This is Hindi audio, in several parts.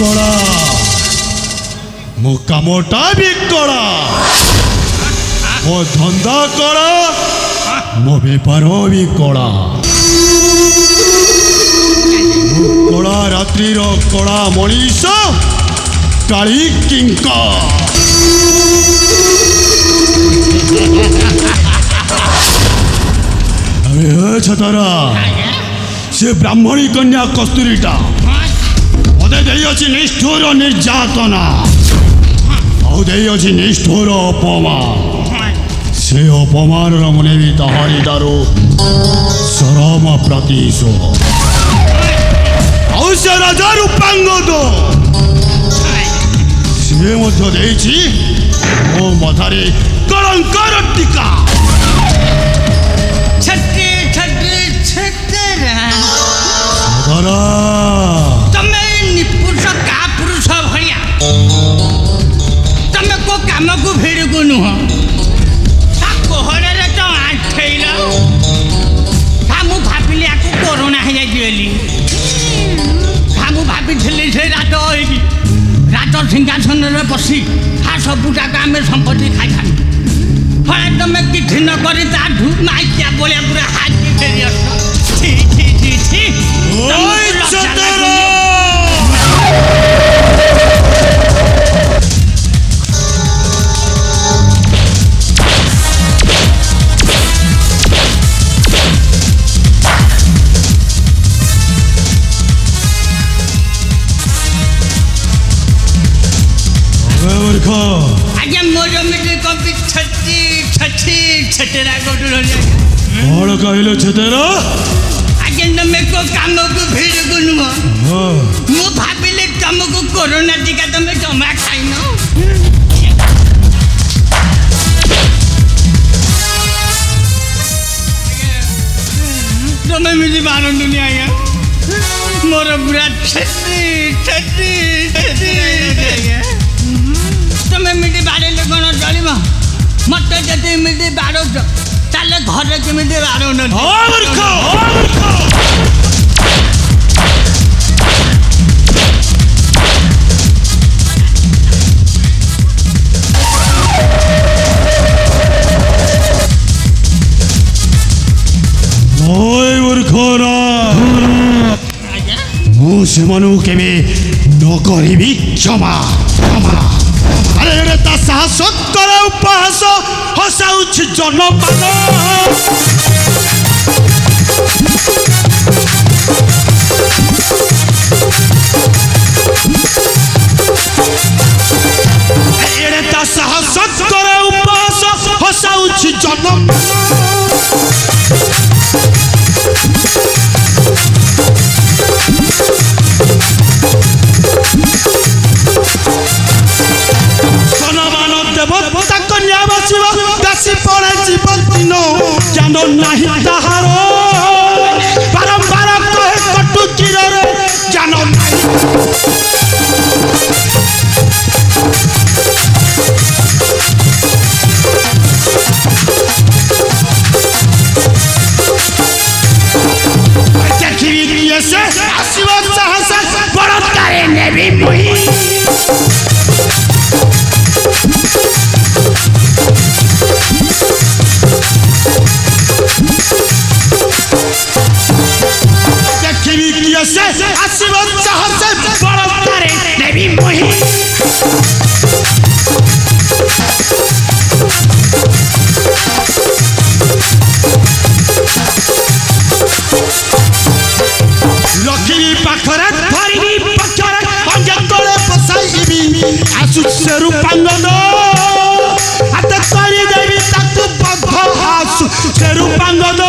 कड़ा मो कामटा भी कड़ा मो धंदा कड़ा मो बेपार भी कड़ा कड़ा रात्रि कड़ा मनीष काली किंका अरे छतारा से ब्राह्मणी कन्या कस्तूरीटा मते देइछि निष्ठुर निर्यातना आउ देइछि निष्ठुर अपमान से अपमान मुने भी तहारी दारू सरम प्रतिशोध आउ से राजा रूपांगद से मध्य देइछि ओ मथारे कलंकर टीका छत्ते छत्ते छत्तेरा तमे निपुरुष का पुरुष भलिया तमे को काम को भेड़ को नुह ता कोहरे रे तो आठैला हमु भाबिले आकु कोरोना हे जाई गेली हमु भाबी छले से रात होई रात सिंहासन रे बसी हा सबुटा का हम संपत्ति खाइ खाइ हय तमे किछि न करी ता धूप नाइकिया बोले पूरा हाथ फेरि अस छी छी छी छी ओइ छतरा आज्ञा मोर मिटे कपि छत्ती छत्ती छतेरा गोटुल कौन कहलो छतेरा आज्ञा तमे को काम को भीड़ को नुह मु भाबिले तुमको कोरोना टीका तमे जमा खाइनो तमे मिली बारन दुनिया आया मोर पूरा छत्ती छत्ती छत्ती तमे मिली बारे कोन चलिबा मते जति मिली बारो ताले घरे केमिति बारो न मुसलमानों के में नौकरी भी क्षमा क्षमा अरे रे ता साहस करे उपहास हसाउछ जनपद अरे ता साहस करे उपहास हसाउछ जनपद ज्ञान नहीं ताहार बारंबार कहे कटु चिर ज्ञान देखी से आसव साहस बड़तारे नेबी मुही से आशीर्वाद साहस बड़तारे नेबी मुही लक्ष्मी पाखरे धरिबी पक्षरे अंगे तले बसाइबी आसु से रूपांगद हाथ करी देबी ताकु बद्ध आसु से रूपांगद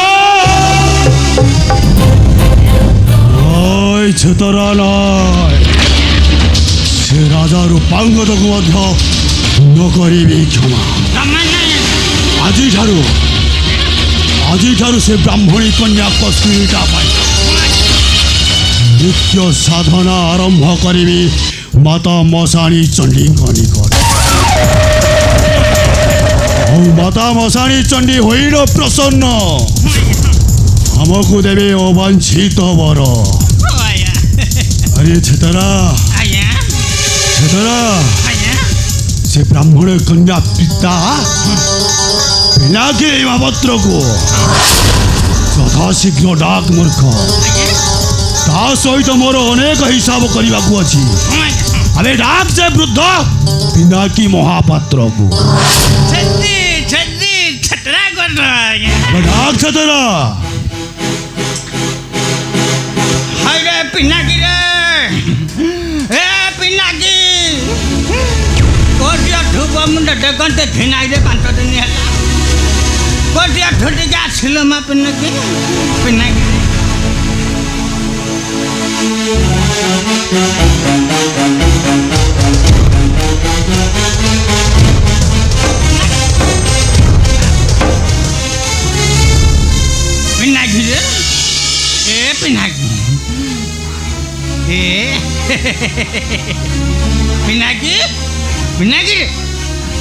छतरा से राजा रूपांगद को नौकरी भी क्षमा आज से ब्राह्मणी कन्या कस्तूरीटा नित्य साधना आरंभ करी माता मशाणी चंडी निकट माता मशाणी चंडी होइल प्रसन्न हमको देवे अवांछित वर अरे छतरा ଛେଦରା ଆଜ୍ଞା ସେ ବ୍ରାହ୍ମଣ କନ୍ୟା ପିତା ପିଲାକେ ଏ ମହାପାତ୍ରକୁ ଯଥାଶୀଘ୍ର ଡାକ ମୂର୍ଖ। ତା ସହିତ ମୋର ଅନେକ ହିସାବ କରିବାକୁ ଅଛି। ଆବେ ଡାକ ସେ ବୃଦ୍ଧ ପିନାକୀ ମହାପାତ୍ରକୁ। ଛେଦି ଛେଦି ଛେତରା କର ଆଜ୍ଞା। ଡାକ ଛେଦରା। ହାଇରେ ପିନାକୀ ରେ ଏ ପିନାକୀ କୋଟି ଅଠୁକ ମୁଣ୍ଡ ଦେଖନ୍ତେ ଘିନାଇରେ 5 ଦିନ ହେଲା। କୋଟି ଅଠୁ ଟିକେ ଆସିଲ ମା ପିନାକୀ ପିନାକୀ ପିନାକୀ ରେ ଏ ପିନାକୀ ଏ ପିନାକୀ ପିନାକୀ ରେ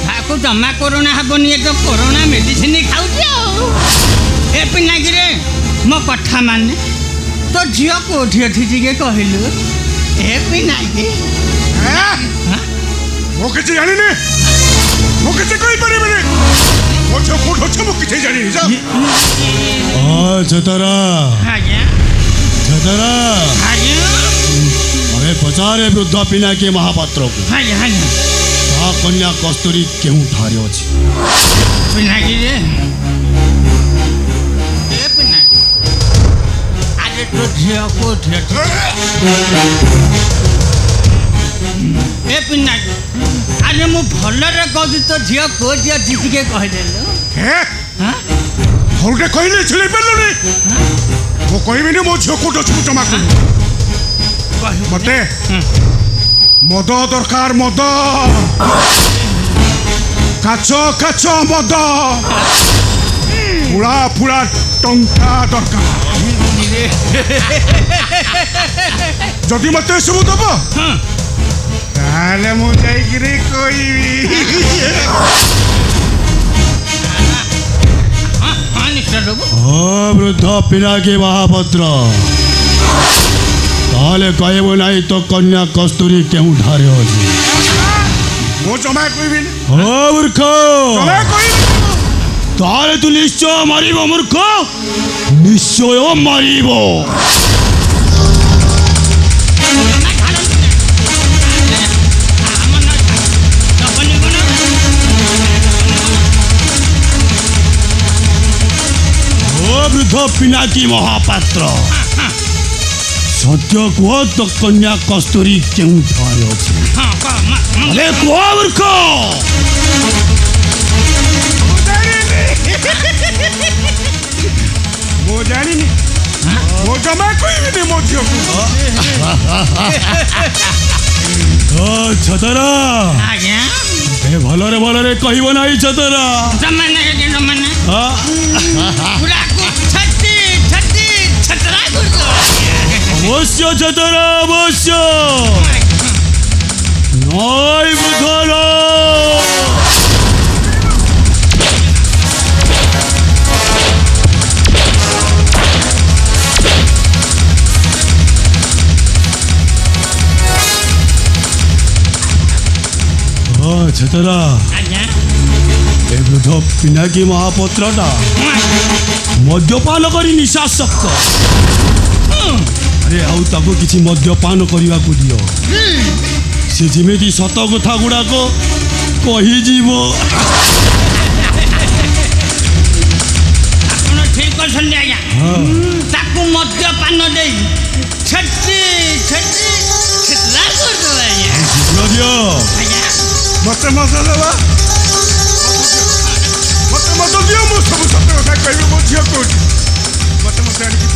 ତାକୁ ଜମା କରୋନା ହେବନି। ଏ ତ କରୋନା ମେଡିସିନ ଖାଉଛି ଆଉ। ଏ ପିନାକୀ ରେ ମୋ କଥା ମାନେ ତୋ ଝିଅ କୋଉଠି ଅଛି ଟିକେ କହିଲୁ। ଏ ପିନାକୀ ମୁଁ କିଛି ଜାଣିନି। ମୁଁ କିଛି କହିପାରିବିନି। ମୋ ଝିଅ କୋଉଠି ଅଛି ମୁଁ କିଛି ଜାଣିନି। ଛେଦରା ଆଜ୍ଞା ଛେଦରା ଆଜ୍ଞା ଆମେ ପଚାରେ ବୃଦ୍ଧ ପିନାକୀ ମହାପାତ୍ରକୁ ଆଜ୍ଞା ଆଜ୍ଞା ତା କନ୍ୟା କସ୍ତୁରୀ କେଉଁଠାରେ ଅଛି। ପିନାକୀ ରେ ଏ ପିନାକୀ ଆରେ ତୋ ଝିଅ କୋଉଠି ଅଛି। ଏ ପିନାକୀ ଆରେ ମୁଁ ଭଲରେ କହୁଛି ତୋ ଝିଅ କୋଉଠି ଅଛି ଟିକେ କହିଦେଲୁ। ଘରଟେ କହିଲେ ଛିଡ଼େଇ ପାରିଲୁନି। ମୁଁ କହିବିନି ମୋ ଝିଅ କୋଉଠି ଅଛି। ମୁଁ ଜମା କହିବି ମତେ ମଦ ଦରକାର। ମଦ କାଚ କାଚ ମଦ ପୁଳା ପୁଳା ଟଙ୍କା ଦରକାର। ଯଦି ମତେ ଏସବୁ ଦବ ତାହେଲେ ମୁଁ ଯାଇକିରି କହିବି। ବୃଦ୍ଧ ପିନାକୀ ମହାପାତ୍ର ତାହେଲେ କହିବୁ ନାହିଁ ତ କନ୍ୟା କସ୍ତୁରୀ କେଉଁଠାରେ ଅଛି। ମୁଁ ଜମା କହିବିନି। ମୂର୍ଖ ଜମା କହିବି। ତାହେଲେ ତୁ ନିଶ୍ଚୟ ମାରିବ ମୂର୍ଖ ନିଶ୍ଚୟ ମାରିବ। ବୃଦ୍ଧ ପିନାକୀ ମହାପାତ୍ର ସତ୍ୟ କୁହ ତ କନ୍ୟା କସ୍ତୁରୀ କେଉଁଠାରେ ଅଛି। ଆରେ କୁହ ମୂର୍ଖ। ମୁଁ ଜାଣିନି। ମୁଁ ଜମା କହିବିନି ମୋ ଝିଅକୁ। ଛତରା ଆଜ୍ଞା ଏ ଭଲରେ ଭଲରେ କହିବ ନାହିଁ ଛତରା। ଅବଶ୍ୟ ଛତରା ଅବଶ୍ୟ ନଈ ବୁଧର ଛତରା ଏ ବୃଦ୍ଧ ପିନାକୀ ମହାପାତ୍ରଟା ମଦ୍ୟପାନ କରି ନିଶାସକ୍ତ। ଆରେ ଆଉ ତାକୁ କିଛି ମଦ୍ୟପାନ କରିବାକୁ ଦିଅ। ସେ ଯେମିତି ସତ କଥା ଗୁଡ଼ାକ କହିଯିବ। ଆପଣ ଠିକ ଅଛନ୍ତି ଆଜ୍ଞା। ତାକୁ ମଦ୍ୟପାନ ଦେଇ ଛେଚି ଛେଚି ଛେତରା କରିଦେବ ଆଜ୍ଞା। ଶୀଘ୍ର ଦିଅ। ମତେ ମଦ ଦେବା। ମତେ ମଦ ଦିଅ। ମୁଁ ସବୁ ସତ କଥା କହିବି। ମୋ ଝିଅ କୋଉଠି ମତେ ମତେ ଆଣିକି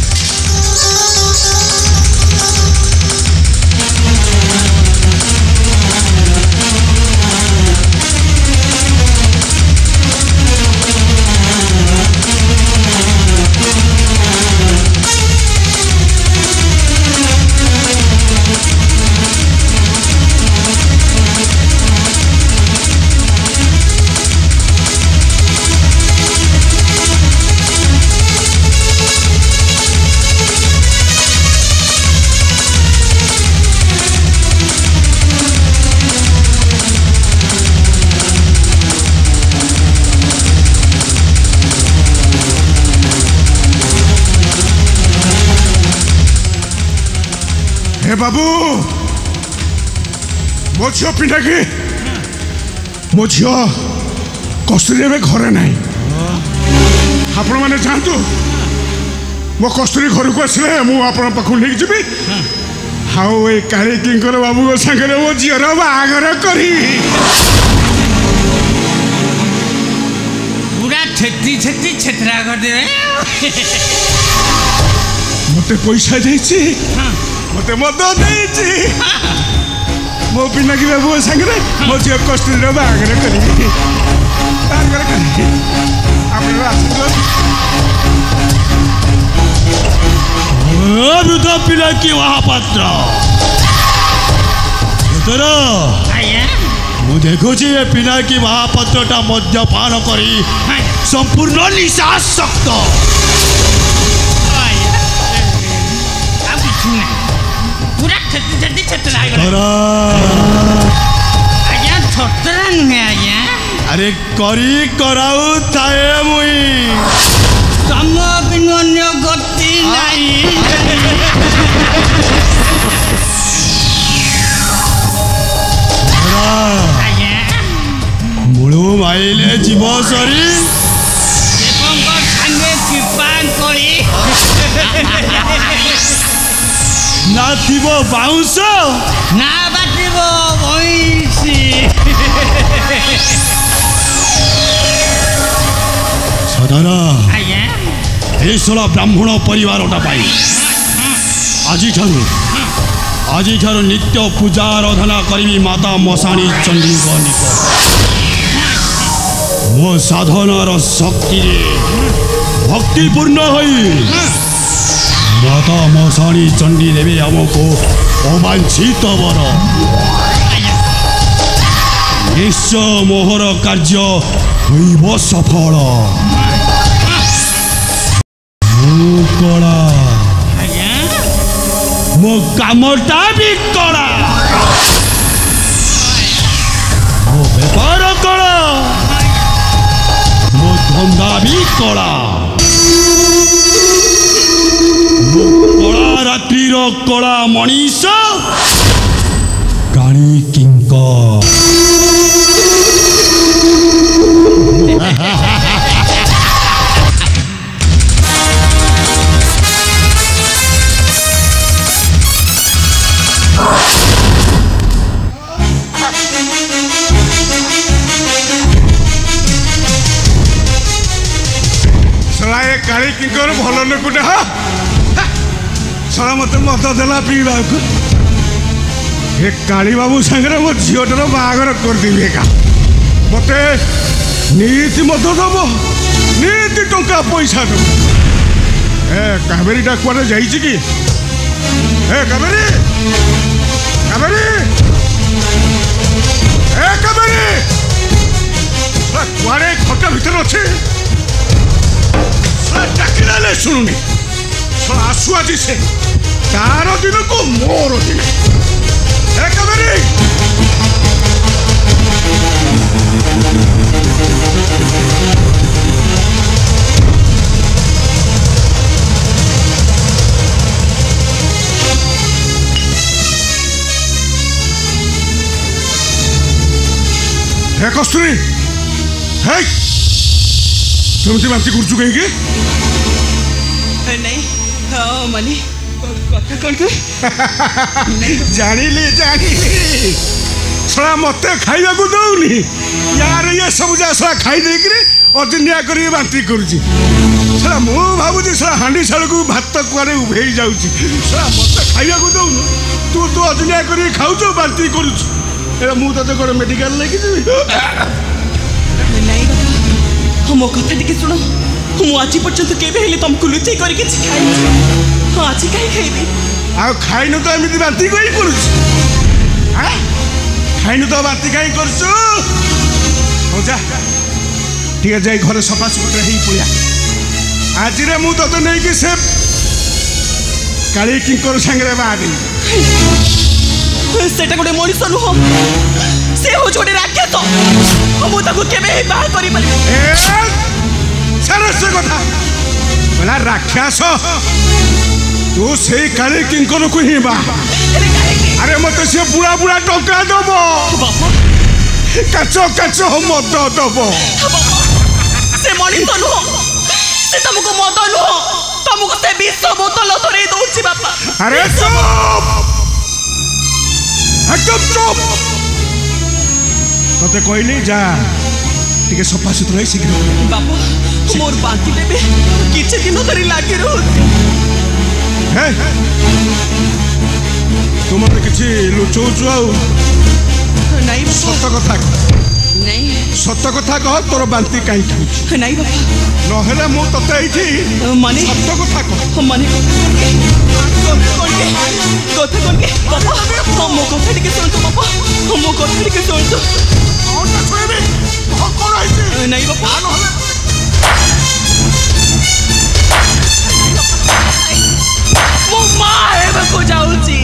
हे बाबू मो झील पिंडाकी मो झील कस्तूरी ए घरे ना आपण मैंने जातु मो कस्तूरी घर को आसले मुझे पाखु नहीं जी हाउ ए काली किंकर बाबू सागर मो झीर बाहागर करी पूरा छेत्री छेत्री छेत्रा कर दे मते पैसा देछि मते मद देछि मो पिनाकी बाबू सागर मो झील कस्तूरी बाहागर करी बाहागर करी आपण आशीर्वाद वृद्ध पिनाकी महापात्र मु देखुची ए पिनाकी महापात्रटा मद्यपान करी संपूर्ण निशासक्त पूरा छेत्री छेत्रा आज्ञा छतरा नुहे आज्ञा अरे करी कराऊ थाए मुई तम बिनु अन्य गति नहीं मुळू माइले जीव सरी संगे कृपान करी ना थीब बाउंस ना बाटिब भैंसी सदारा ए सोला ब्राह्मण परिवारटा पाई आज नित्य पूजा आराधना करी माता मशाणी चंडी निकट मो साधनार शक्ति भक्तिपूर्ण होई माता मशाणी चंडी देवी आमको अवांछित वर निश्चय मोहर कार्य होइब सफल कला मो कामटा भी कला मो बेपार कला मो धंदा भी कला मो कला रात्रिर कला मनीष काणी किंकर काली किंकर भल लोकटा सला मत मत देला पीवा काली बाबू सागर मो झीटर बाहागर करदेवी एका मत नीति मत दब नीति टंका पैसा दब ए कावेरीटा कुआडे जाइछि कि ए कावेरी कावेरी ए कावेरी कुआडे खटा भीतर अच्छे डाकिले शुणुनी आसु आज से तार दिन को मोर दिन हे कस्तूरी हे तुमसे बांती कर चुके हैं नहीं हाँ मानी कथा कौन के जानिली जानिली सला मत खाइबा को दउनी यार ये सब जा सला खाई दे कि अजिनिया करी बांती करूची सला मु भाबु जे सला हांडी साल को भात कुआरे उभेई जाउची सला मत खाइबा को दउनु तू तो अजिनिया करी खाउचो बांती करूची ए मु तते कोन मेडिकल लेके जी नहीं मो कथा टिके सुनो मु आज पर्यंत केबे हेले तुमको लुचै करके खाइ आज काई खाइबी आ खाइनु तो एमिति बांती कोई करूची हां खाइनु तो बांती काई करछु हो जा ठीक है जाई घर सफा सुथरा ही पड़िया आज रे मु तो नहीं कि से काली किंकर संगे बादी सेटा गोटे मनीष नुह से हो गोटे राक्षस मु ताको केबे बाह करि पारि सरस कथा बोला राक्षस तू से काली किंकर को ही बा अरे मत से बुढ़ा बुढ़ा टंका दब काच काच मद दब से मणिष नुह से तुमको मद नुह तुमको से विष बोतल धरे दौची बापा अरे चुप एकदम चुप तते कहली जा टिके सफा सुतरा शीघ्र बापा मोर बांकी देबे किछि दिन धरि लागी रहउछि हे तुम मते किछि लुचौचु आउ नहीं सत कथा नहीं सत कथा कह तोर बांती काई खाउछि नहीं बापा नहेले मु तते एठी माने सत कथा कह माने कथा कोन के बापा मो कथा टिके सुनतो बापा मो कथा टिके सुनतो कोन छुएबे कोन आइछि नहीं बापा नहेले मो मारे को जाउछि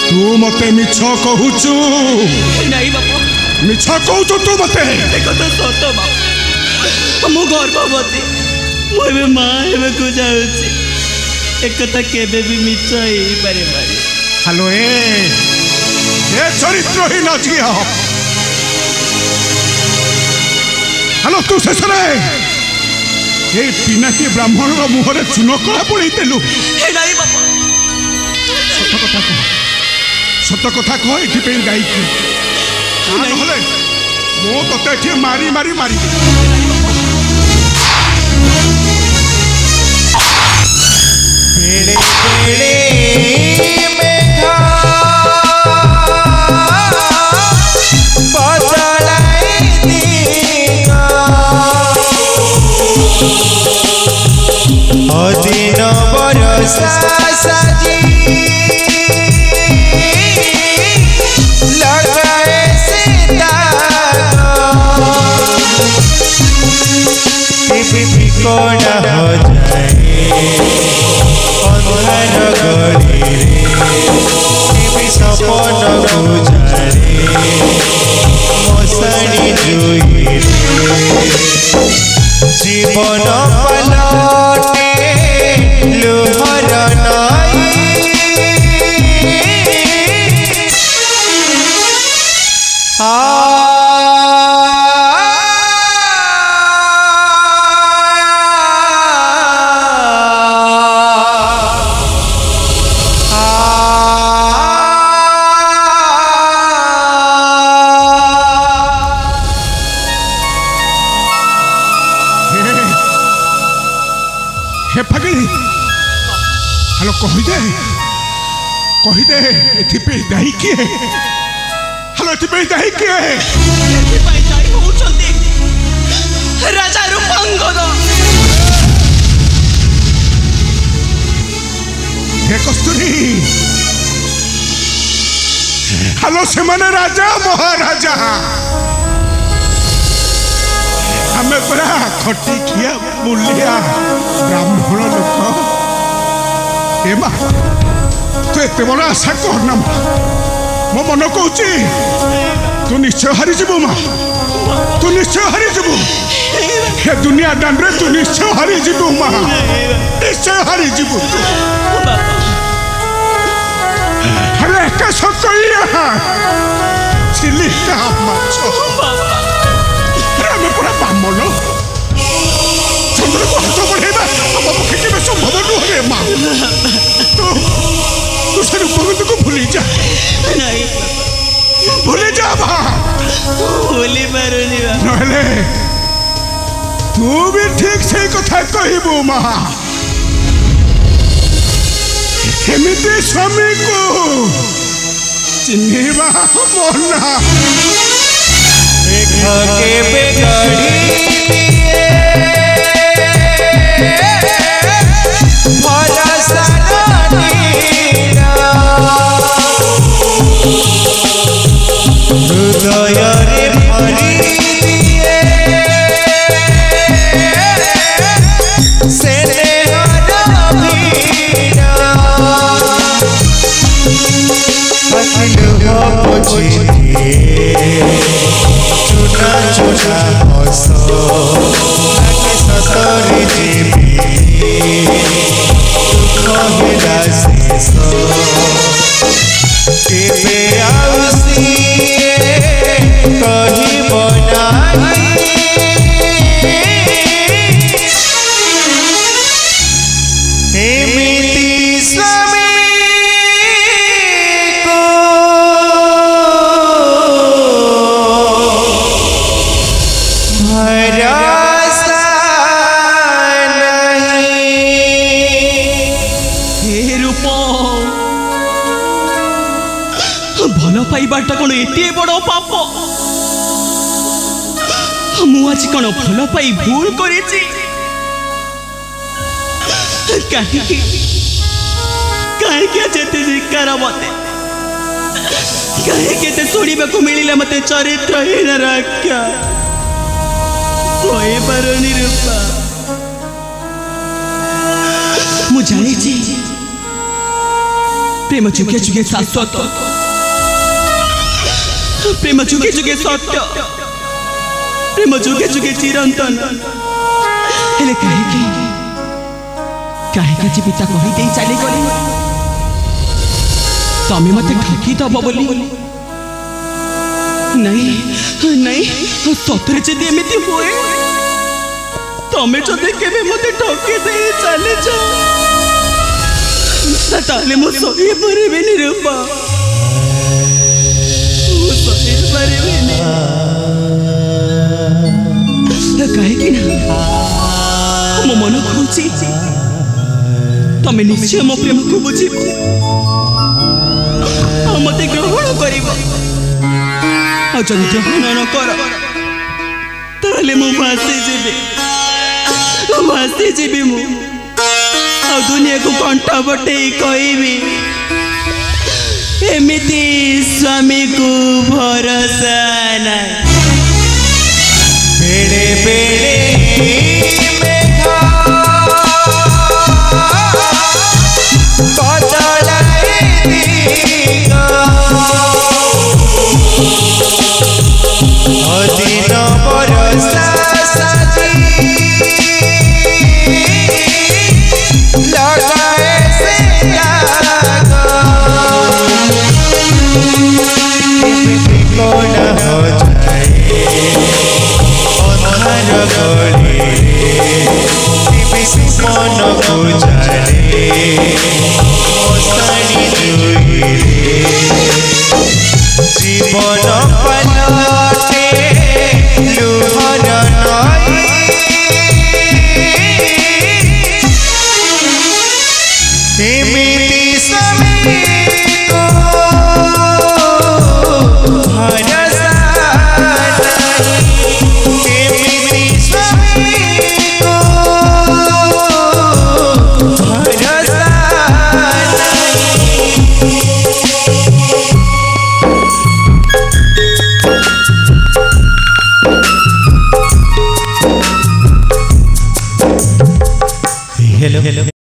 तू मते मिछ कहूचु नहीं बापा मिछ कहूचु तू मते देखो तो सत बापा मो गर्भवती मो एबे मां एबे को जाउछि एक कथा केबे भी मिछ हेई पारे मारे हेलो ए चरित्रहीन झियो हेलो तू शेषरे ए पिनाकी ब्राह्मण मुहरे चुन कला पड़े देलु नहीं बापा सत कथा कह ये गाई ना मो ते मारी मारी मारी बेड़े बेड़े मेघा बदलाई दिगा अदिन बरसा साजी लगाए सीता कौन हो जाए अंधार गड़ी रे सपन गुजारे मसाणी जोई जीवन पलटे लोहर नाई हेलो कही दे एथिपे दाही किए हेलो एथिपे दाही किए एथिपाई दाही होउछंती राजा रूपांगद हे कस्तूरी हेलो से माने राजा महाराजा हमें पूरा खटी खिया बुलिया ब्राह्मण लोक ए मा तू एत बड़ आशा करना मो मन कौची तू निश्चय हारीजु मा तू निश्चय हारीजु हे दुनिया दांडे तू निश्चय हारीजु मा निश्चय हारीजु अरे का सकइया चिलिका माछो पूरा ब्राह्मण चंद्र को हाथ बढ़ेगा हम पक्षे के संभव नुहे माँ तू से रूपवती को भूली जा नहीं भूली जा भूली पारुनी नहले तू भी ठीक से कथा कहबू माँ एमती स्वामी को चिन्हवा मना के बेगड़ी पाप मु आज कौन भल पाई भूल करी कहीं जेते धिक्कार मते कहीं शुणा को मिले मत चरित्रहीन आख्या सही पारनी रूपा मु जानी प्रेम जुगे जुगे शाश्वत प्रेम जुगे जुगे सत्य प्रेम जुगे जुगे चिरंतन हेले कहीं पिता कही दे चली गली तमें मत ठकी दब बोली नहीं नहीं सतरे जदि एमती हुए तमें जदि केबे मते ठकी दे चली जाले मो सही पारिबेनी रूपा सही पारिबेनी कहीं मो मन खुची तमें निश्चय मो प्रेम को बुझी मत ग्रहण कर ग्रहण न कर ताले मु भासी जीवी मु दुनिया को कंठ बटे कहबी एमिति स्वामी को भरोसा ना बेड़े बेड़े जीवन पलटे लुहर नई एमिति स्वामी को भरोसा एमिति स्वामी को भरोसा hello